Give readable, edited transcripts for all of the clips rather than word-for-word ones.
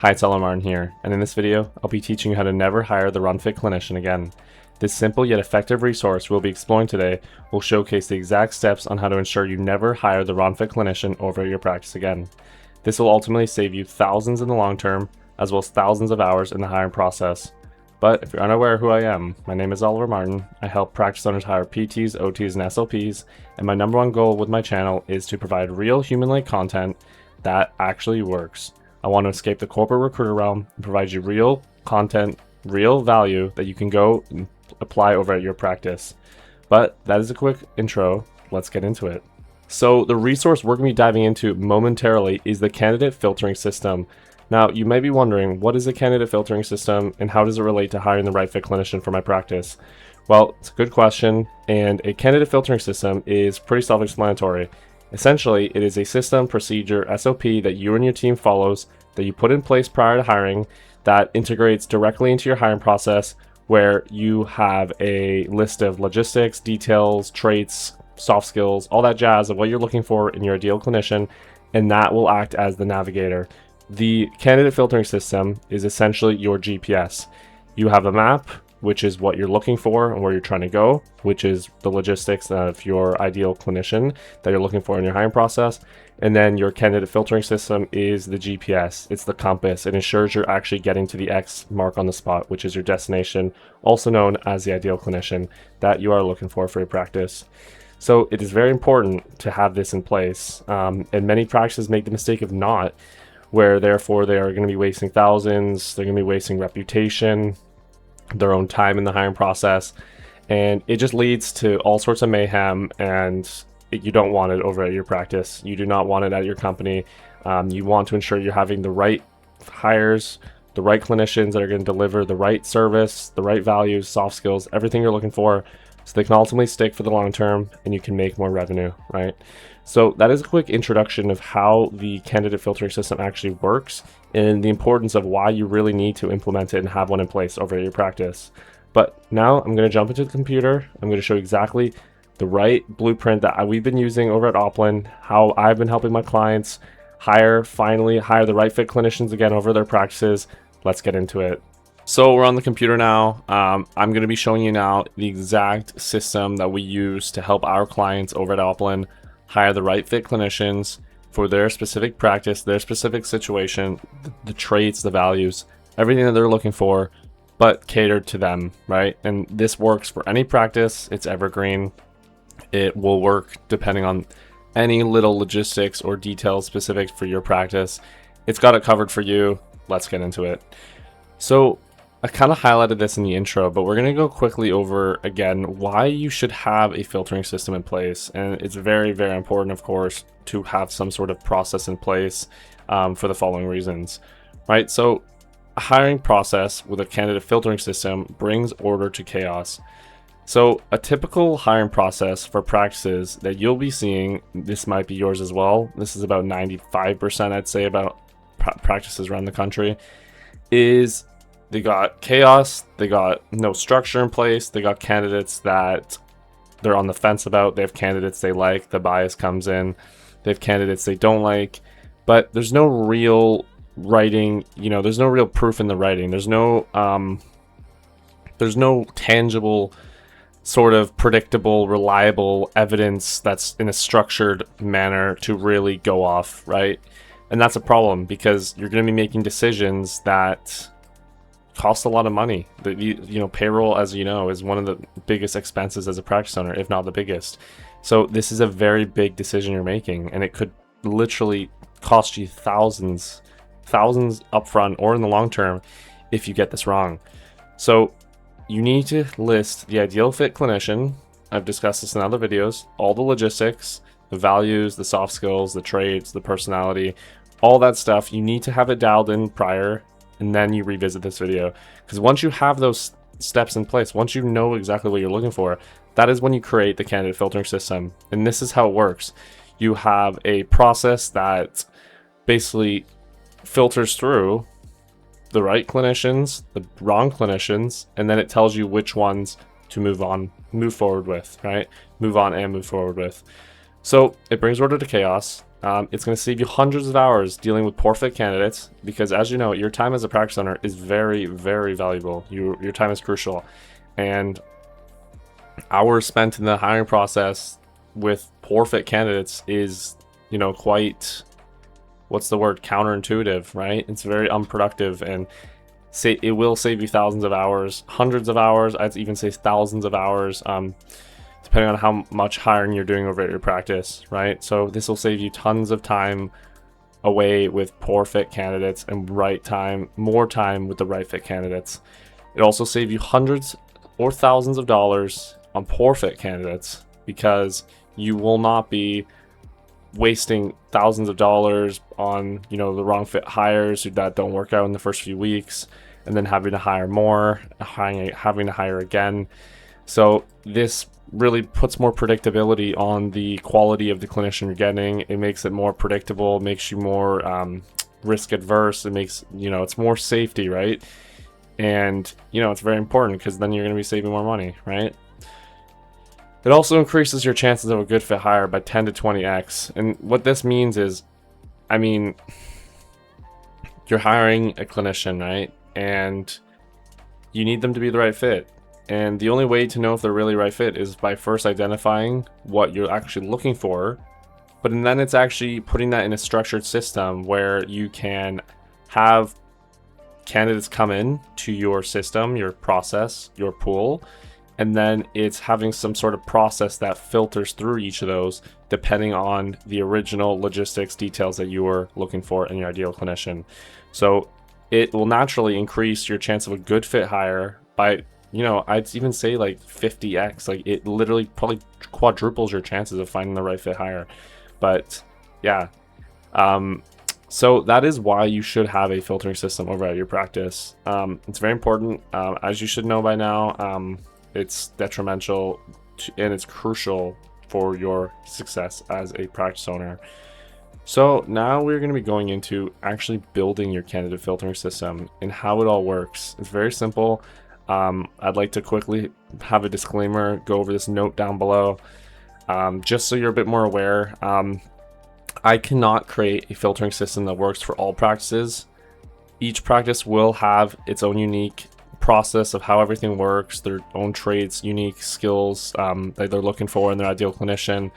Hi, it's Oplin Recruiting here, and in this video, I'll be teaching you how to never hire the wrong-fit clinician again. This simple yet effective resource we'll be exploring today will showcase the exact steps on how to ensure you never hire the wrong-fit clinician over at your practice again. This will ultimately save you thousands in the long term, as well as thousands of hours in the hiring process. But if you're unaware of who I am, my name is Oplin Recruiting. I help practice owners hire PTs, OTs, and SLPs, and my number one goal with my channel is to provide real human-like content that actually works. I want to escape the corporate recruiter realm and provide you real content, real value that you can go and apply over at your practice. But that is a quick intro. Let's get into it. So the resource we're going to be diving into momentarily is the candidate filtering system. Now, you may be wondering, what is a candidate filtering system and how does it relate to hiring the right fit clinician for my practice? Well, it's a good question, and a candidate filtering system is pretty self-explanatory. Essentially, it is a system, procedure, SOP that you and your team follows, that you put in place prior to hiring, that integrates directly into your hiring process, where you have a list of logistics, details, traits, soft skills, all that jazz of what you're looking for in your ideal clinician, and that will act as the navigator. The candidate filtering system is essentially your GPS. You have a map, which is what you're looking for and where you're trying to go, which is the logistics of your ideal clinician that you're looking for in your hiring process. And then your candidate filtering system is the GPS. It's the compass. It ensures you're actually getting to the X mark on the spot, which is your destination, also known as the ideal clinician that you are looking for your practice. So it is very important to have this in place. And many practices make the mistake of not, where therefore they are going to be wasting thousands, they're going to be wasting reputation, their own time in the hiring process, and it just leads to all sorts of mayhem, and you don't want it over at your practice. You do not want it at your company. You want to ensure you're having the right hires, the right clinicians that are going to deliver the right service, the right values, soft skills, everything you're looking for, so they can ultimately stick for the long term and you can make more revenue, right? So that is a quick introduction of how the candidate filtering system actually works and the importance of why you really need to implement it and have one in place over at your practice. But now I'm going to jump into the computer. I'm going to show exactly the right blueprint that we've been using over at Oplin, how I've been helping my clients finally hire the right fit clinicians again over their practices. Let's get into it. So we're on the computer now. I'm going to be showing you now the exact system that we use to help our clients over at Oplin hire the right fit clinicians for their specific practice, their specific situation, the traits, the values, everything that they're looking for, but catered to them, right? And this works for any practice. It's evergreen. It will work depending on any little logistics or details specific for your practice. It's got it covered for you. Let's get into it. So I kind of highlighted this in the intro, but we're going to go quickly over again why you should have a filtering system in place. And it's very, very important, of course, to have some sort of process in place for the following reasons, right? So a hiring process with a candidate filtering system brings order to chaos. So a typical hiring process for practices that you'll be seeing, this might be yours as well, this is about 95%, I'd say, about practices around the country, is they got chaos, they got no structure in place, they got candidates that they're on the fence about, they have candidates they like, the bias comes in, they have candidates they don't like, but there's no real writing, there's no real proof in the writing, there's no tangible sort of predictable, reliable evidence that's in a structured manner to really go off, right? And that's a problem because you're going to be making decisions that cost a lot of money. Payroll, as you know, is one of the biggest expenses as a practice owner, if not the biggest. So this is a very big decision you're making, and it could literally cost you thousands upfront or in the long term if you get this wrong. So you need to list the ideal fit clinician. I've discussed this in other videos, all the logistics, the values, the soft skills, the traits, the personality, all that stuff. You need to have it dialed in prior, and then you revisit this video. Because once you have those steps in place, once you know exactly what you're looking for, that is when you create the candidate filtering system. And this is how it works. You have a process that basically filters through the right clinicians, the wrong clinicians, and then it tells you which ones to move forward with, right? Move on and move forward with. So it brings order to chaos. It's going to save you hundreds of hours dealing with poor fit candidates, because as you know, your time as a practice owner is very, very valuable. Your time is crucial, and hours spent in the hiring process with poor fit candidates is, quite, what's the word, counterintuitive, right? It's very unproductive, and it will save you thousands of hours, hundreds of hours, I'd even say thousands of hours, depending on how much hiring you're doing over at your practice, right? So this will save you tons of time away with poor fit candidates and more time with the right fit candidates. It also save you hundreds or thousands of dollars on poor fit candidates, because you will not be wasting thousands of dollars on, the wrong fit hires that don't work out in the first few weeks, and then having to hire more, having to hire again. So this really puts more predictability on the quality of the clinician you're getting. It makes it more predictable, makes you more risk adverse. It makes, it's more safety, right? And, it's very important, because then you're going to be saving more money, right? It also increases your chances of a good fit hire by 10 to 20x. And what this means is, you're hiring a clinician, right? And you need them to be the right fit. And the only way to know if they're really right fit is by first identifying what you're actually looking for. But then it's actually putting that in a structured system where you can have candidates come in to your system, your process, your pool. And then it's having some sort of process that filters through each of those depending on the original logistics details that you were looking for in your ideal clinician. So it will naturally increase your chance of a good fit hire by, I'd even say like 50x. Like, it literally probably quadruples your chances of finding the right fit hire. But yeah, so that is why you should have a filtering system over at your practice. It's very important, as you should know by now. It's detrimental and it's crucial for your success as a practice owner. So now we're going to be going into actually building your candidate filtering system and how it all works. It's very simple. I'd like to quickly have a disclaimer, go over this note down below, just so you're a bit more aware. I cannot create a filtering system that works for all practices. Each practice will have its own unique process of how everything works, their own traits, unique skills that they're looking for in their ideal clinician,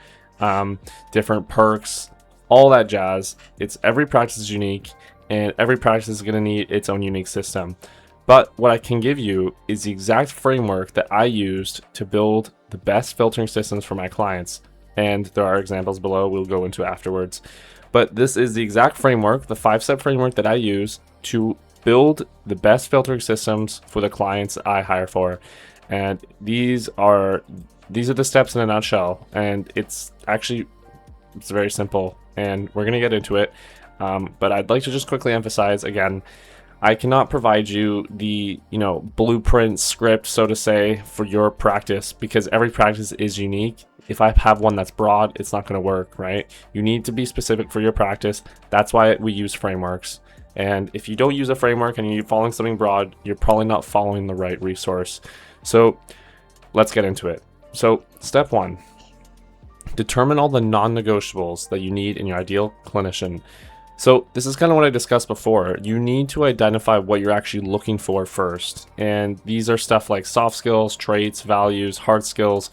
different perks, all that jazz. Every practice is unique, and every practice is going to need its own unique system. But what I can give you is the exact framework that I used to build the best filtering systems for my clients. And there are examples below we'll go into afterwards. But this is the exact framework, the 5-step framework that I use to build the best filtering systems for the clients I hire for. And these are the steps in a nutshell. And it's very simple, and we're going to get into it. But I'd like to just quickly emphasize again, I cannot provide you the, blueprint script, so to say, for your practice, because every practice is unique. If I have one that's broad, it's not going to work, right? You need to be specific for your practice. That's why we use frameworks. And if you don't use a framework and you're following something broad, you're probably not following the right resource. So let's get into it. So step 1, determine all the non-negotiables that you need in your ideal clinician. So this is kind of what I discussed before. You need to identify what you're actually looking for first. And these are stuff like soft skills, traits, values, hard skills,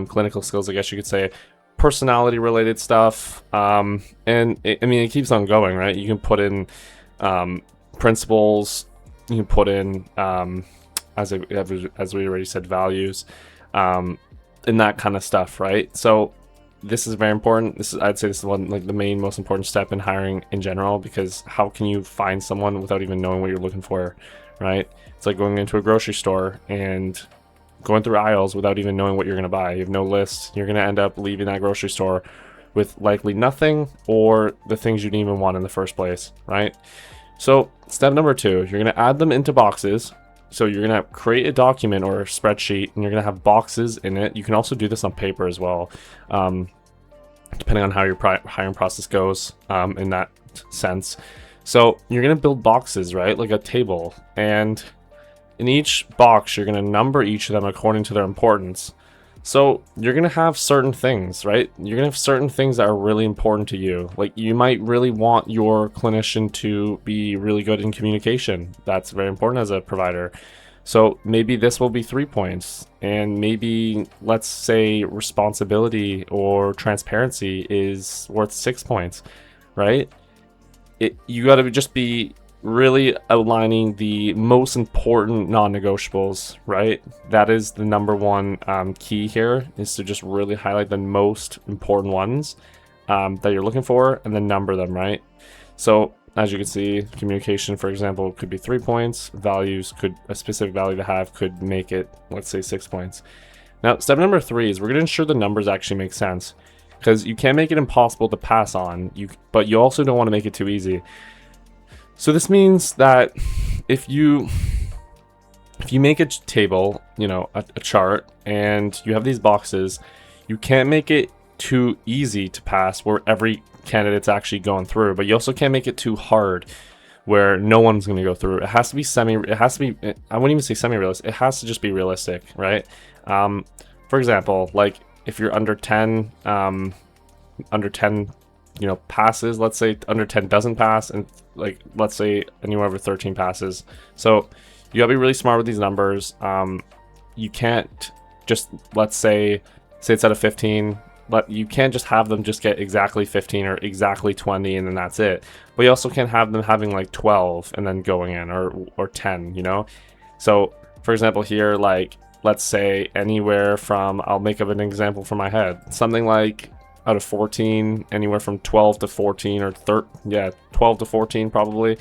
clinical skills, I guess you could say, personality related stuff. It keeps on going, right? You can put in principles, you can put in, as we already said, values, and that kind of stuff, right? So this is very important. I'd say this is one, like the main, most important step in hiring in general, because how can you find someone without even knowing what you're looking for, right? It's like going into a grocery store and going through aisles without even knowing what you're going to buy. You have no list. You're going to end up leaving that grocery store with likely nothing, or the things you didn't even want in the first place, right? So step number 2, you're going to add them into boxes. So you're going to create a document or a spreadsheet, and you're going to have boxes in it. You can also do this on paper as well, depending on how your hiring process goes in that sense. So you're going to build boxes, right? Like a table. And in each box, you're going to number each of them according to their importance. So you're going to have certain things, right? You're going to have certain things that are really important to you. Like you might really want your clinician to be really good in communication. That's very important as a provider. So maybe this will be 3 points, and maybe let's say responsibility or transparency is worth 6 points, right? You got to just be really outlining the most important non-negotiables, right? That is the number one key here, is to just really highlight the most important ones that you're looking for and then number them, right? So as you can see, communication, for example, could be 3 points. Values, could a specific value to have could make it, let's say, 6 points. Now, step number 3 is we're going to ensure the numbers actually make sense, because you can't make it impossible to pass on, but you also don't want to make it too easy. So this means that if you make a table, a chart, and you have these boxes, you can't make it too easy to pass where every candidate's actually going through, but you also can't make it too hard where no one's going to go through. It has to be I wouldn't even say semi-realistic. It has to just be realistic, right? For example, like if you're under 10 passes, let's say under 10 doesn't pass, and like let's say anywhere over 13 passes. So you gotta be really smart with these numbers. You can't just, let's say it's out of 15, but you can't just have them just get exactly 15 or exactly 20 and then that's it. But you also can't have them having like 12 and then going in, or 10, So for example here, like let's say anywhere from, I'll make up an example from my head, something like out of 14, anywhere from 12 to 14 or 12 to 14 probably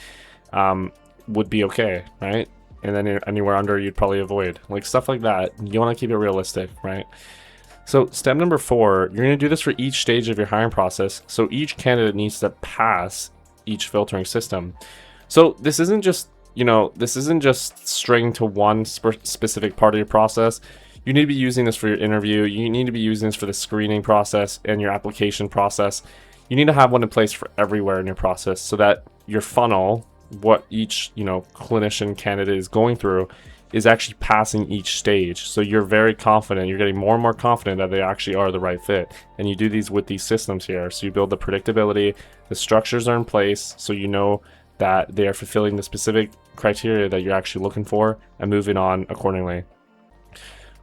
would be okay, right? And then anywhere under you'd probably avoid, like stuff like that. You want to keep it realistic, right? So step number 4, you're going to do this for each stage of your hiring process. So each candidate needs to pass each filtering system. So this isn't just string to one specific part of your process. You need to be using this for your interview. You need to be using this for the screening process and your application process. You need to have one in place for everywhere in your process, so that your funnel, what each clinician candidate is going through, is actually passing each stage. So you're very confident, you're getting more and more confident that they actually are the right fit. And you do these with these systems here. So you build the predictability, the structures are in place, so you know that they are fulfilling the specific criteria that you're actually looking for, and moving on accordingly.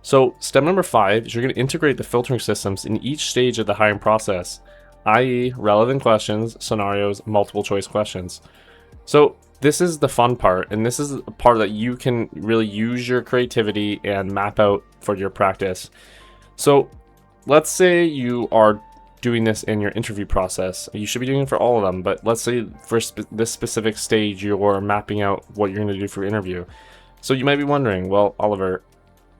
So step number 5 is you're going to integrate the filtering systems in each stage of the hiring process, i.e. relevant questions, scenarios, multiple choice questions. So this is the fun part, and this is a part that you can really use your creativity and map out for your practice. So let's say you are doing this in your interview process. You should be doing it for all of them, but let's say for this specific stage you're mapping out what you're going to do for your interview. So you might be wondering, well, Oliver,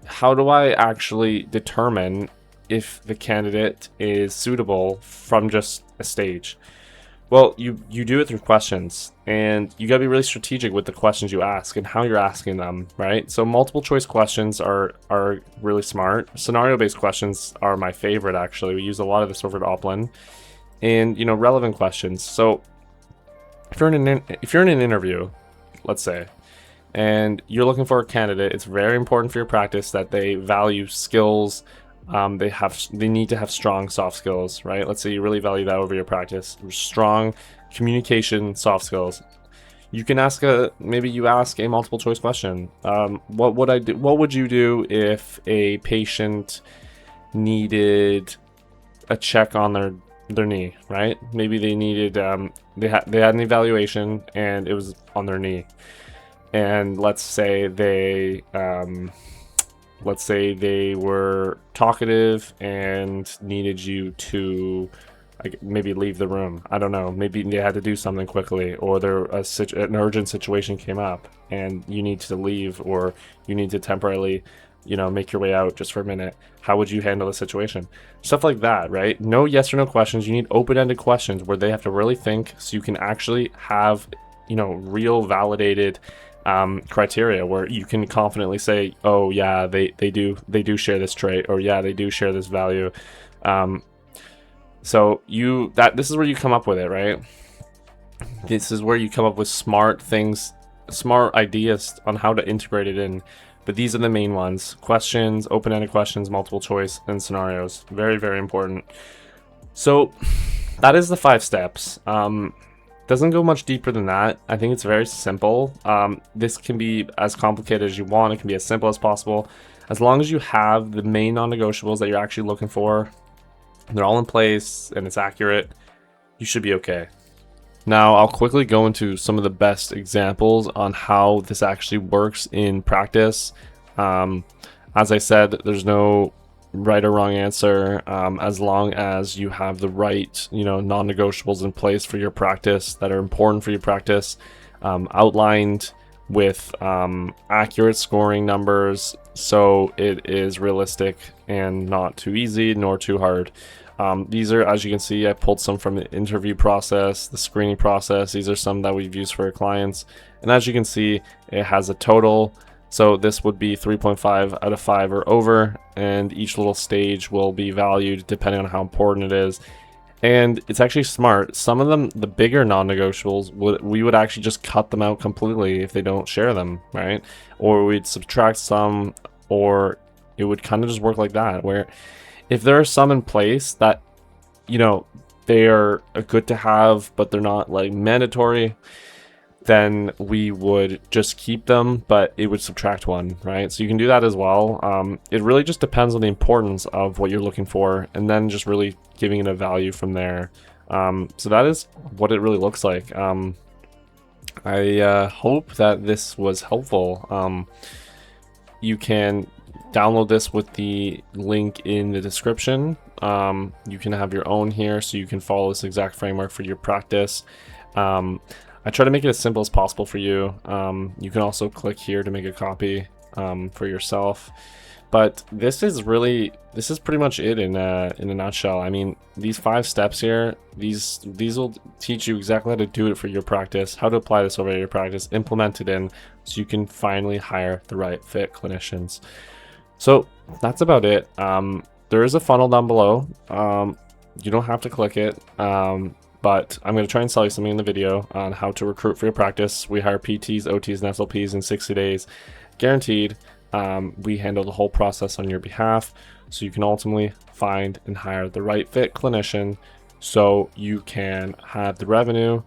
how do I actually determine if the candidate is suitable from just a stage? Well, you do it through questions, and you gotta be really strategic with the questions you ask and how you're asking them, right? So multiple choice questions are really smart. Scenario-based questions are my favorite, actually. We use a lot of this over at Oplin. And relevant questions. So if you're in an interview, let's say, and you're looking for a candidate, it's very important for your practice that they value skills. They need to have strong soft skills, right? Let's say you really value that over your practice. Strong communication, soft skills. You can ask maybe you ask a multiple choice question. What would you do if a patient needed a check on their knee, right? Maybe they needed they had an evaluation and it was on their knee. And let's say they were talkative and needed you to maybe leave the room. I don't know. Maybe they had to do something quickly, or an urgent situation came up and you need to leave, or you need to temporarily, make your way out just for a minute. How would you handle the situation? Stuff like that, right? No yes or no questions. You need open-ended questions where they have to really think, so you can actually have, real validated criteria where you can confidently say, oh yeah, they do share this trait, or yeah, they do share this value. So this is where you come up with it, right? This is where you come up with smart ideas on how to integrate it in. but these are the main ones: questions, open-ended questions, multiple choice, and scenarios. Very, very important. So that is the 5 steps. Doesn't go much deeper than that. I think it's very simple. This can be as complicated as you want. It can be as simple as possible. As long as you have the main non-negotiables that you're actually looking for, they're all in place and it's accurate, you should be okay. Now, I'll quickly go into some of the best examples on how this actually works in practice. As I said, there's no right or wrong answer, as long as you have the right, non-negotiables in place for your practice that are important for your practice, outlined with accurate scoring numbers, so it is realistic and not too easy nor too hard. These are, as you can see, I pulled some from the interview process, the screening process. These are some that we've used for our clients, and as you can see, it has a total. So this would be 3.5 out of 5 or over, and each little stage will be valued depending on how important it is. And it's actually smart. Some of them, the bigger non-negotiables, we would actually just cut them out completely if they don't share them, right? Or we'd subtract some, or it would kind of just work like that, where if there are some in place that, they are good to have, but they're not like mandatory, then we would just keep them, but it would subtract one, right? So you can do that as well. It really just depends on the importance of what you're looking for, and then just really giving it a value from there. So that is what it really looks like. I hope that this was helpful. You can download this with the link in the description. You can have your own here, so you can follow this exact framework for your practice. I try to make it as simple as possible for you. You can also click here to make a copy for yourself. But this is pretty much it in a nutshell. I mean, these 5 steps here, these will teach you exactly how to do it for your practice, how to apply this over your practice, implement it in, so you can finally hire the right fit clinicians. So that's about it. There is a funnel down below. You don't have to click it. But I'm going to try and sell you something in the video on how to recruit for your practice. We hire PTs, OTs, and SLPs in 60 days, guaranteed. We handle the whole process on your behalf, so you can ultimately find and hire the right fit clinician, so you can have the revenue,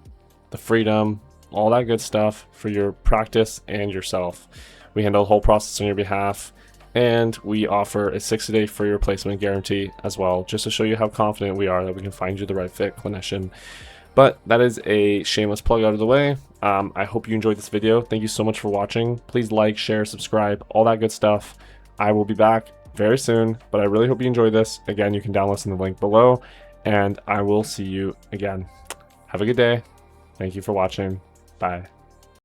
the freedom, all that good stuff for your practice and yourself. We handle the whole process on your behalf, and we offer a 60-day free replacement guarantee as well, just to show you how confident we are that we can find you the right fit clinician. But that is a shameless plug out of the way. I hope you enjoyed this video. Thank you so much for watching. Please like, share, subscribe, all that good stuff. I will be back very soon, but I really hope you enjoyed this. Again, you can download this in the link below, and I will see you again. Have a good day. Thank you for watching. Bye.